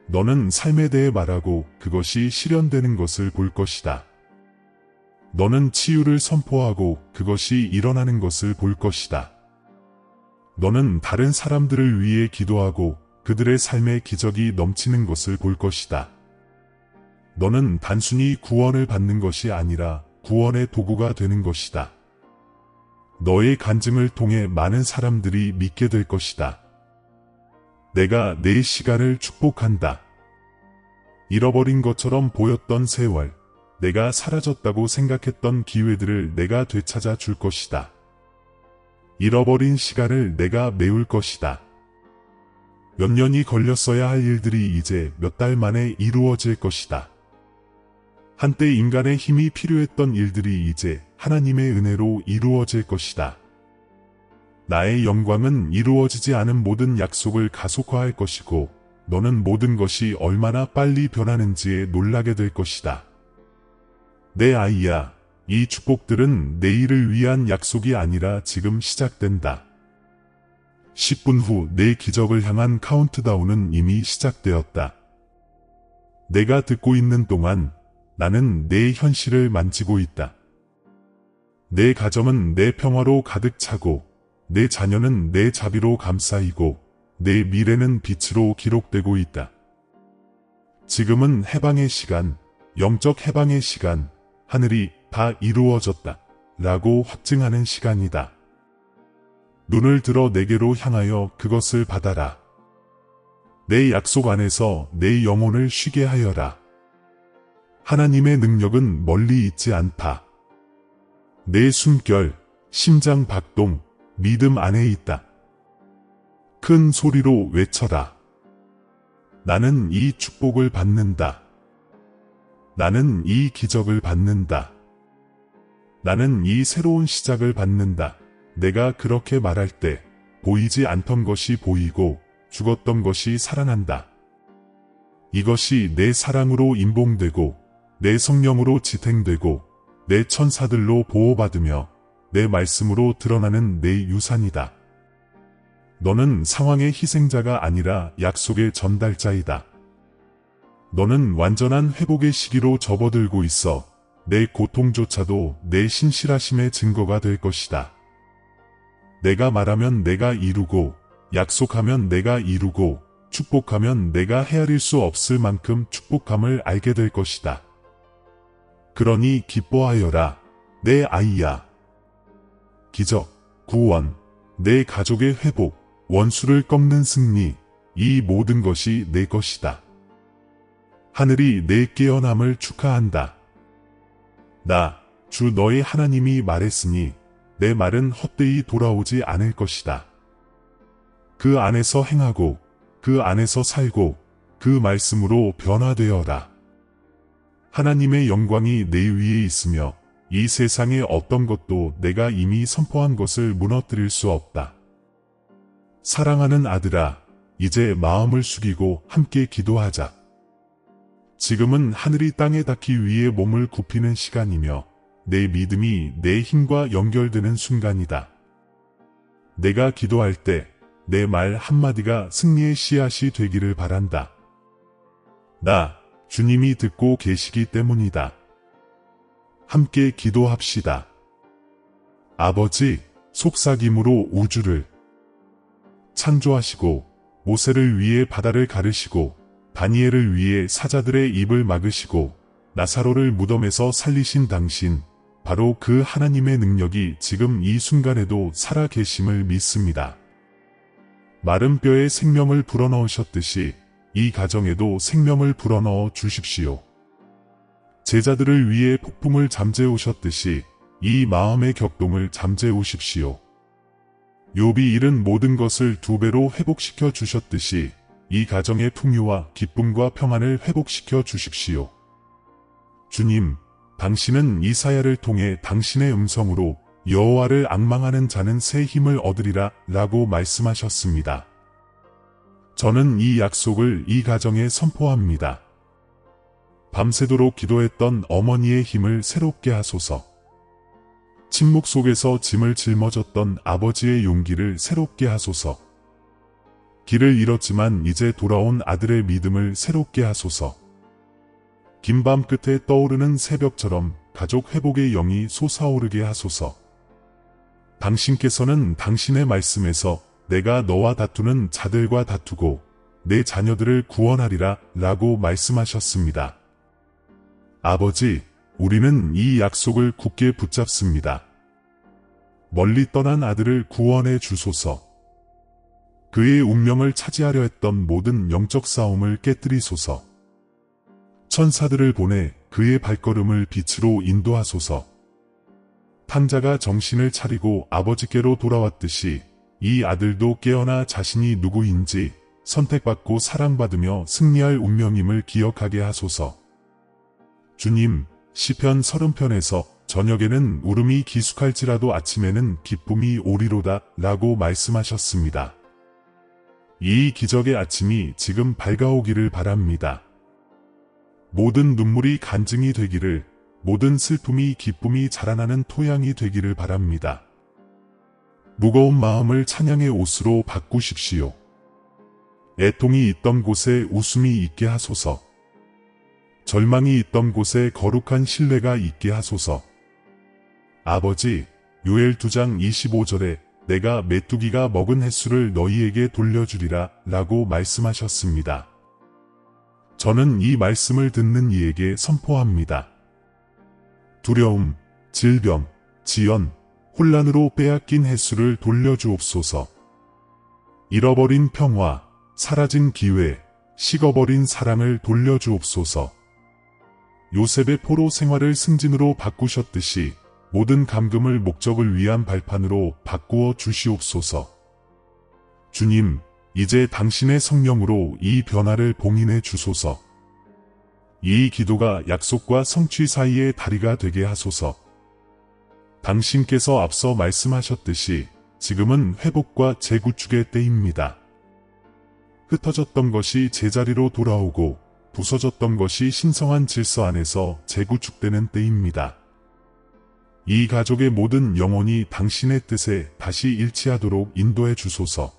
너는 삶에 대해 말하고 그것이 실현되는 것을 볼 것이다. 너는 치유를 선포하고 그것이 일어나는 것을 볼 것이다. 너는 다른 사람들을 위해 기도하고 그들의 삶의 기적이 넘치는 것을 볼 것이다. 너는 단순히 구원을 받는 것이 아니라 구원의 도구가 되는 것이다. 너의 간증을 통해 많은 사람들이 믿게 될 것이다. 내가 내 시간을 축복한다. 잃어버린 것처럼 보였던 세월, 내가 사라졌다고 생각했던 기회들을 내가 되찾아 줄 것이다. 잃어버린 시간을 내가 메울 것이다. 몇 년이 걸렸어야 할 일들이 이제 몇 달 만에 이루어질 것이다. 한때 인간의 힘이 필요했던 일들이 이제 하나님의 은혜로 이루어질 것이다. 나의 영광은 이루어지지 않은 모든 약속을 가속화할 것이고 너는 모든 것이 얼마나 빨리 변하는지에 놀라게 될 것이다. 내 아이야, 이 축복들은 내일을 위한 약속이 아니라 지금 시작된다. 10분 후 내 기적을 향한 카운트다운은 이미 시작되었다. 내가 듣고 있는 동안 나는 내 현실을 만지고 있다. 내 가정은 내 평화로 가득 차고 내 자녀는 내 자비로 감싸이고 내 미래는 빛으로 기록되고 있다. 지금은 해방의 시간, 영적 해방의 시간, 하늘이 다 이루어졌다 라고 확증하는 시간이다. 눈을 들어 내게로 향하여 그것을 받아라. 내 약속 안에서 내 영혼을 쉬게 하여라. 하나님의 능력은 멀리 있지 않다. 내 숨결, 심장 박동, 믿음 안에 있다. 큰 소리로 외쳐라. 나는 이 축복을 받는다. 나는 이 기적을 받는다. 나는 이 새로운 시작을 받는다. 내가 그렇게 말할 때 보이지 않던 것이 보이고 죽었던 것이 살아난다. 이것이 내 사랑으로 임봉되고 내 성령으로 지탱되고 내 천사들로 보호받으며 내 말씀으로 드러나는 내 유산이다. 너는 상황의 희생자가 아니라 약속의 전달자이다. 너는 완전한 회복의 시기로 접어들고 있어 내 고통조차도 내 신실하심의 증거가 될 것이다. 내가 말하면 내가 이루고 약속하면 내가 이루고 축복하면 내가 헤아릴 수 없을 만큼 축복함을 알게 될 것이다. 그러니 기뻐하여라, 내 아이야. 기적, 구원, 내 가족의 회복, 원수를 꺾는 승리, 이 모든 것이 내 것이다. 하늘이 내 깨어남을 축하한다. 나, 주 너의 하나님이 말했으니 내 말은 헛되이 돌아오지 않을 것이다. 그 안에서 행하고 그 안에서 살고 그 말씀으로 변화되어라. 하나님의 영광이 내 위에 있으며 이 세상의 어떤 것도 내가 이미 선포한 것을 무너뜨릴 수 없다. 사랑하는 아들아, 이제 마음을 숙이고 함께 기도하자. 지금은 하늘이 땅에 닿기 위해 몸을 굽히는 시간이며 내 믿음이 내 힘과 연결되는 순간이다. 내가 기도할 때 내 말 한마디가 승리의 씨앗이 되기를 바란다. 나, 주님이 듣고 계시기 때문이다. 함께 기도합시다. 아버지, 속삭임으로 우주를 창조하시고 모세를 위해 바다를 가르시고 다니엘을 위해 사자들의 입을 막으시고 나사로를 무덤에서 살리신 당신, 바로 그 하나님의 능력이 지금 이 순간에도 살아 계심을 믿습니다. 마른 뼈에 생명을 불어넣으셨듯이 이 가정에도 생명을 불어넣어 주십시오. 제자들을 위해 폭풍을 잠재우셨듯이 이 마음의 격동을 잠재우십시오. 욥이 잃은 모든 것을 2배로 회복시켜 주셨듯이 이 가정의 풍요와 기쁨과 평안을 회복시켜 주십시오. 주님, 당신은 이사야를 통해 당신의 음성으로 여호와를 앙망하는 자는 새 힘을 얻으리라 라고 말씀하셨습니다. 저는 이 약속을 이 가정에 선포합니다. 밤새도록 기도했던 어머니의 힘을 새롭게 하소서. 침묵 속에서 짐을 짊어졌던 아버지의 용기를 새롭게 하소서. 길을 잃었지만 이제 돌아온 아들의 믿음을 새롭게 하소서. 긴 밤 끝에 떠오르는 새벽처럼 가족 회복의 영이 솟아오르게 하소서. 당신께서는 당신의 말씀에서 내가 너와 다투는 자들과 다투고 내 자녀들을 구원하리라 라고 말씀하셨습니다. 아버지, 우리는 이 약속을 굳게 붙잡습니다. 멀리 떠난 아들을 구원해 주소서. 그의 운명을 차지하려 했던 모든 영적 싸움을 깨뜨리소서. 천사들을 보내 그의 발걸음을 빛으로 인도하소서. 탕자가 정신을 차리고 아버지께로 돌아왔듯이 이 아들도 깨어나 자신이 누구인지 선택받고 사랑받으며 승리할 운명임을 기억하게 하소서. 주님, 시편 30편에서 저녁에는 울음이 기숙할지라도 아침에는 기쁨이 오리로다 라고 말씀하셨습니다. 이 기적의 아침이 지금 밝아오기를 바랍니다. 모든 눈물이 간증이 되기를, 모든 슬픔이 기쁨이 자라나는 토양이 되기를 바랍니다. 무거운 마음을 찬양의 옷으로 바꾸십시오. 애통이 있던 곳에 웃음이 있게 하소서. 절망이 있던 곳에 거룩한 신뢰가 있게 하소서. 아버지, 요엘 2장 25절에 내가 메뚜기가 먹은 횟수를 너희에게 돌려주리라 라고 말씀하셨습니다. 저는 이 말씀을 듣는 이에게 선포합니다. 두려움, 질병, 지연, 혼란으로 빼앗긴 횟수를 돌려주옵소서. 잃어버린 평화, 사라진 기회, 식어버린 사랑을 돌려주옵소서. 요셉의 포로 생활을 승진으로 바꾸셨듯이 모든 감금을 목적을 위한 발판으로 바꾸어 주시옵소서. 주님, 이제 당신의 성령으로 이 변화를 봉인해 주소서. 이 기도가 약속과 성취 사이의 다리가 되게 하소서. 당신께서 앞서 말씀하셨듯이 지금은 회복과 재구축의 때입니다. 흩어졌던 것이 제자리로 돌아오고 부서졌던 것이 신성한 질서 안에서 재구축되는 때입니다. 이 가족의 모든 영혼이 당신의 뜻에 다시 일치하도록 인도해 주소서.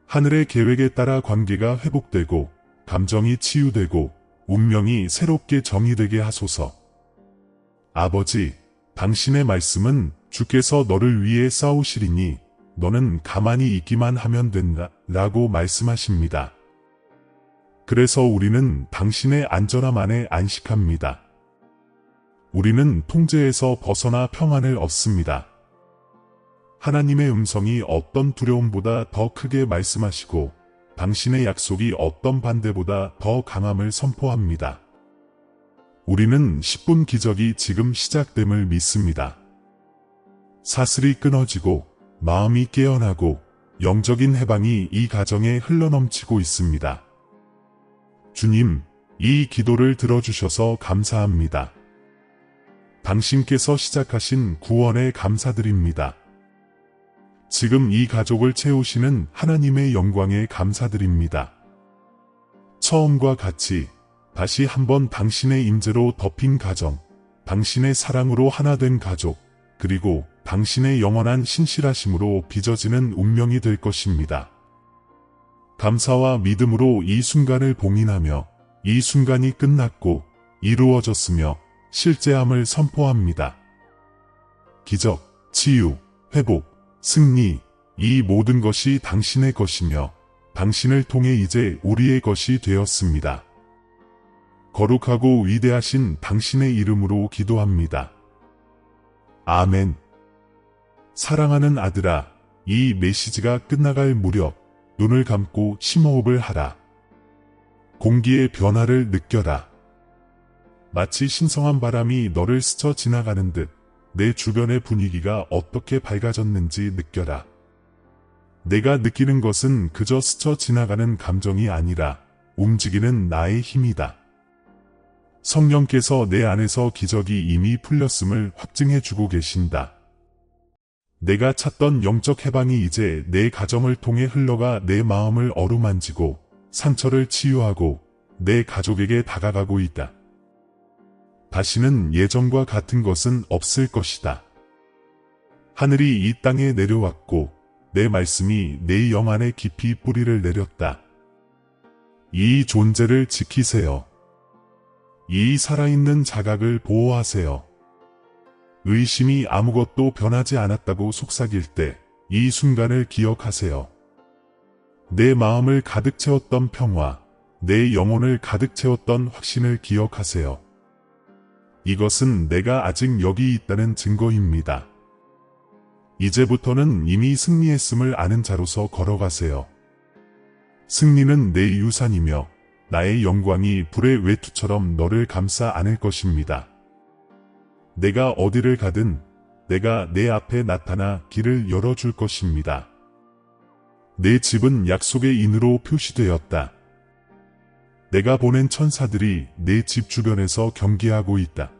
하늘의 계획에 따라 관계가 회복되고 감정이 치유되고 운명이 새롭게 정의되게 하소서. 아버지, 당신의 말씀은 주께서 너를 위해 싸우시리니 너는 가만히 있기만 하면 된다 라고 말씀하십니다. 그래서 우리는 당신의 안전함 안에 안식합니다. 우리는 통제에서 벗어나 평안을 얻습니다. 하나님의 음성이 어떤 두려움보다 더 크게 말씀하시고 당신의 약속이 어떤 반대보다 더 강함을 선포합니다. 우리는 10분 기적이 지금 시작됨을 믿습니다. 사슬이 끊어지고 마음이 깨어나고 영적인 해방이 이 가정에 흘러넘치고 있습니다. 주님, 이 기도를 들어주셔서 감사합니다. 당신께서 시작하신 구원에 감사드립니다. 지금 이 가족을 채우시는 하나님의 영광에 감사드립니다. 처음과 같이 다시 한번 당신의 임재로 덮인 가정, 당신의 사랑으로 하나 된 가족, 그리고 당신의 영원한 신실하심으로 빚어지는 운명이 될 것입니다. 감사와 믿음으로 이 순간을 봉인하며 이 순간이 끝났고 이루어졌으며 실제함을 선포합니다. 기적, 치유, 회복, 승리, 이 모든 것이 당신의 것이며 당신을 통해 이제 우리의 것이 되었습니다. 거룩하고 위대하신 당신의 이름으로 기도합니다. 아멘. 사랑하는 아들아, 이 메시지가 끝나갈 무렵 눈을 감고 심호흡을 하라. 공기의 변화를 느껴라. 마치 신성한 바람이 너를 스쳐 지나가는 듯 내 주변의 분위기가 어떻게 밝아졌는지 느껴라. 내가 느끼는 것은 그저 스쳐 지나가는 감정이 아니라 움직이는 나의 힘이다. 성령께서 내 안에서 기적이 이미 풀렸음을 확증해주고 계신다. 내가 찾던 영적 해방이 이제 내 가정을 통해 흘러가 내 마음을 어루만지고 상처를 치유하고 내 가족에게 다가가고 있다. 다시는 예전과 같은 것은 없을 것이다. 하늘이 이 땅에 내려왔고 내 말씀이 내 영 안에 깊이 뿌리를 내렸다. 이 존재를 지키세요. 이 살아있는 자각을 보호하세요. 의심이 아무것도 변하지 않았다고 속삭일 때 이 순간을 기억하세요. 내 마음을 가득 채웠던 평화, 내 영혼을 가득 채웠던 확신을 기억하세요. 이것은 내가 아직 여기 있다는 증거입니다. 이제부터는 이미 승리했음을 아는 자로서 걸어가세요. 승리는 내 유산이며 나의 영광이 불의 외투처럼 너를 감싸 안을 것입니다. 내가 어디를 가든 내가 내 앞에 나타나 길을 열어줄 것입니다. 내 집은 약속의 인으로 표시되었다. 내가 보낸 천사들이 내 집 주변에서 경계하고 있다.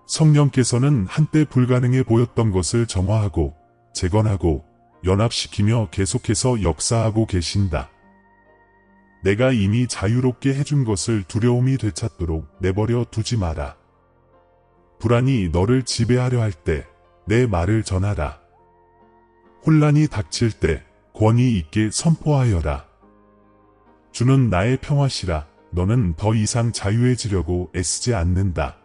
성령께서는 한때 불가능해 보였던 것을 정화하고 재건하고 연합시키며 계속해서 역사하고 계신다. 내가 이미 자유롭게 해준 것을 두려움이 되찾도록 내버려 두지 마라. 불안이 너를 지배하려 할 때 내 말을 전하라. 혼란이 닥칠 때 권위 있게 선포하여라. 주는 나의 평화시라. 너는 더 이상 자유해지려고 애쓰지 않는다.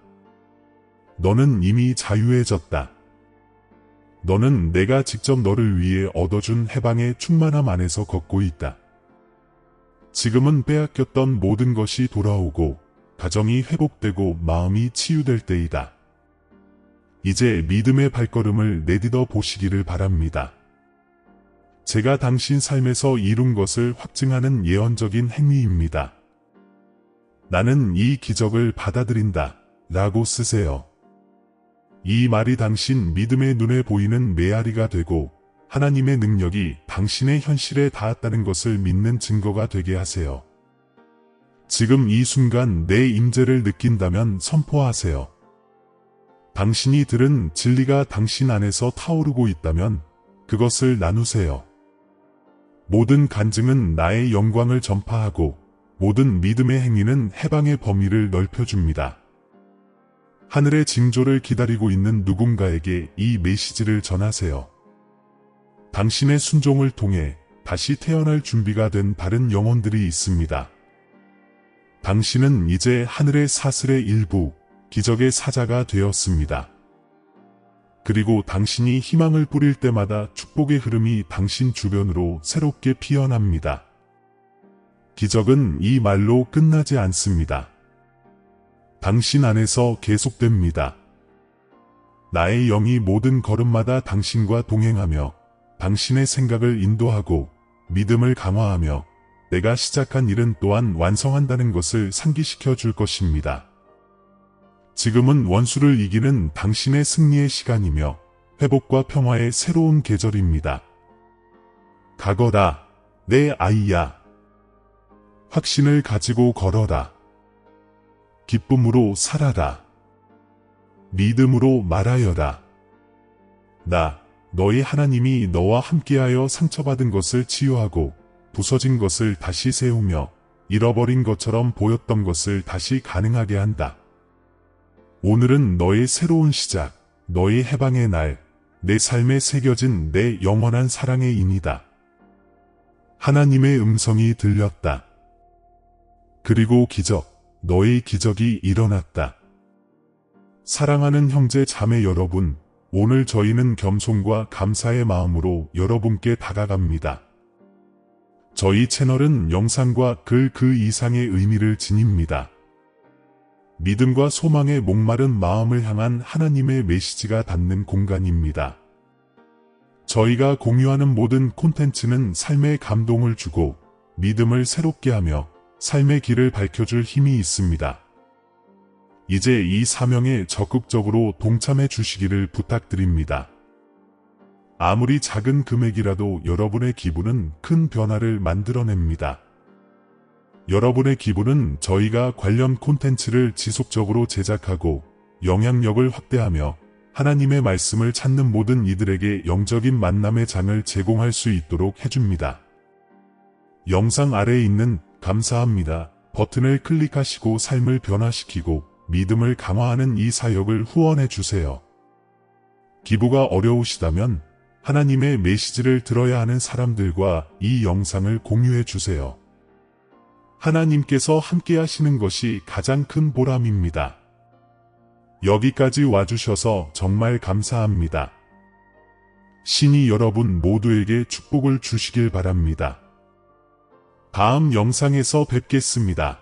너는 이미 자유해졌다. 너는 내가 직접 너를 위해 얻어준 해방의 충만함 안에서 걷고 있다. 지금은 빼앗겼던 모든 것이 돌아오고 가정이 회복되고 마음이 치유될 때이다. 이제 믿음의 발걸음을 내딛어 보시기를 바랍니다. 제가 당신 삶에서 이룬 것을 확증하는 예언적인 행위입니다. 나는 이 기적을 받아들인다 라고 쓰세요. 이 말이 당신 믿음의 눈에 보이는 메아리가 되고 하나님의 능력이 당신의 현실에 닿았다는 것을 믿는 증거가 되게 하세요. 지금 이 순간 내 임재를 느낀다면 선포하세요. 당신이 들은 진리가 당신 안에서 타오르고 있다면 그것을 나누세요. 모든 간증은 나의 영광을 전파하고 모든 믿음의 행위는 해방의 범위를 넓혀줍니다. 하늘의 징조를 기다리고 있는 누군가에게 이 메시지를 전하세요. 당신의 순종을 통해 다시 태어날 준비가 된 다른 영혼들이 있습니다. 당신은 이제 하늘의 사슬의 일부, 기적의 사자가 되었습니다. 그리고 당신이 희망을 뿌릴 때마다 축복의 흐름이 당신 주변으로 새롭게 피어납니다. 기적은 이 말로 끝나지 않습니다. 당신 안에서 계속됩니다. 나의 영이 모든 걸음마다 당신과 동행하며 당신의 생각을 인도하고 믿음을 강화하며 내가 시작한 일은 또한 완성한다는 것을 상기시켜 줄 것입니다. 지금은 원수를 이기는 당신의 승리의 시간이며 회복과 평화의 새로운 계절입니다. 가거라, 내 아이야. 확신을 가지고 걸어라. 기쁨으로 살아라. 믿음으로 말하여라. 나, 너희 하나님이 너와 함께하여 상처받은 것을 치유하고 부서진 것을 다시 세우며 잃어버린 것처럼 보였던 것을 다시 가능하게 한다. 오늘은 너의 새로운 시작, 너의 해방의 날, 내 삶에 새겨진 내 영원한 사랑의 인이다. 하나님의 음성이 들렸다. 그리고 기적, 너의 기적이 일어났다. 사랑하는 형제 자매 여러분, 오늘 저희는 겸손과 감사의 마음으로 여러분께 다가갑니다. 저희 채널은 영상과 글 그 이상의 의미를 지닙니다. 믿음과 소망의 목마른 마음을 향한 하나님의 메시지가 닿는 공간입니다. 저희가 공유하는 모든 콘텐츠는 삶의 감동을 주고 믿음을 새롭게 하며 삶의 길을 밝혀줄 힘이 있습니다. 이제 이 사명에 적극적으로 동참해 주시기를 부탁드립니다. 아무리 작은 금액이라도 여러분의 기부는 큰 변화를 만들어냅니다. 여러분의 기부는 저희가 관련 콘텐츠를 지속적으로 제작하고 영향력을 확대하며 하나님의 말씀을 찾는 모든 이들에게 영적인 만남의 장을 제공할 수 있도록 해줍니다. 영상 아래에 있는 감사합니다 버튼을 클릭하시고 삶을 변화시키고 믿음을 강화하는 이 사역을 후원해 주세요. 기부가 어려우시다면 하나님의 메시지를 들어야 하는 사람들과 이 영상을 공유해 주세요. 하나님께서 함께 하시는 것이 가장 큰 보람입니다. 여기까지 와주셔서 정말 감사합니다. 신이 여러분 모두에게 축복을 주시길 바랍니다. 다음 영상에서 뵙겠습니다.